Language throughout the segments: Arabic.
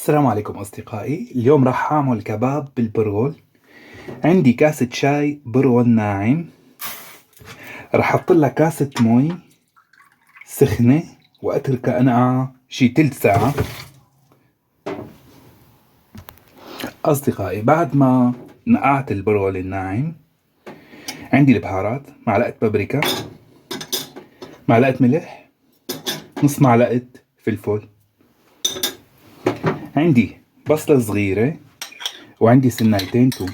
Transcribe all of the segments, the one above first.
السلام عليكم أصدقائي. اليوم راح أعمل كباب بالبرغل. عندي كاسة شاي برغل ناعم. راح أحط لها كاسة مي سخنة وأتركها أنقع شي تلت ساعة. أصدقائي، بعد ما نقعت البرغل الناعم عندي البهارات: معلقة بابريكا، معلقة ملح، نص معلقة فلفل، عندي بصلة صغيرة، وعندي سنايتين توم،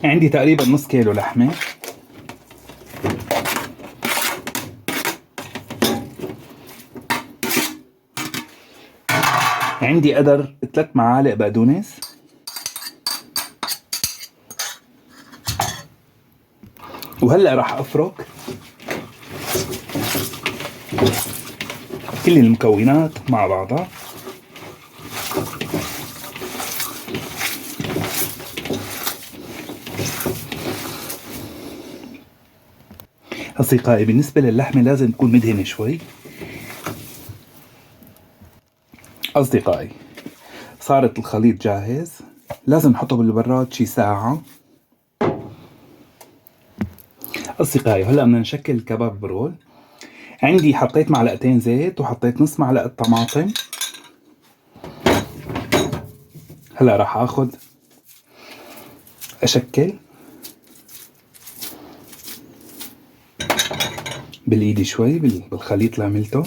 عندي تقريبا نص كيلو لحمة، عندي قدر 3 معالق بقدونس، وهلأ راح أفرك كل المكونات مع بعضها. أصدقائي، بالنسبة للحمة لازم تكون مدهنة شوي. أصدقائي، صارت الخليط جاهز، لازم نحطه بالبراد شي ساعة. أصدقائي، هلأ بدنا نشكل كباب برغل. عندي حطيت معلقتين زيت وحطيت نص معلقة طماطم. هلأ راح أخذ أشكل بالإيدي شوي بالخليط اللي عملته.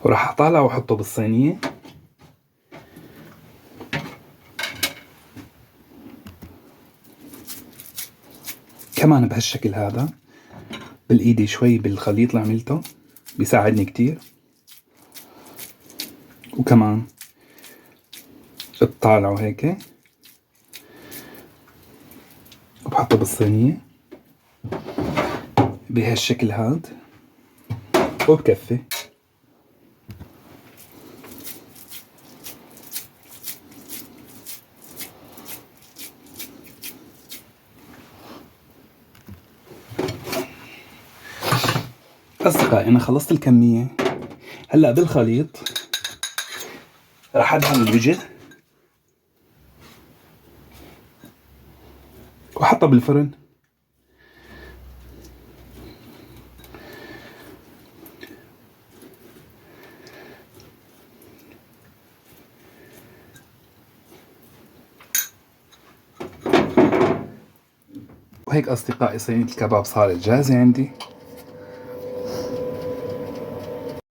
وراح أطالعه وأحطه بالصينية. كمان بهالشكل هذا بالإيدي شوي بالخليط اللي عملته بيساعدني كتير. وكمان بطالعه هيك وبحطه بالصينية بهالشكل هاد وبكفي. أصدقائي، أنا خلصت الكمية. هلأ بالخليط راح أدهن الوجه وأحطه بالفرن. وهيك أصدقائي، صينية الكباب صارت جاهزة عندي.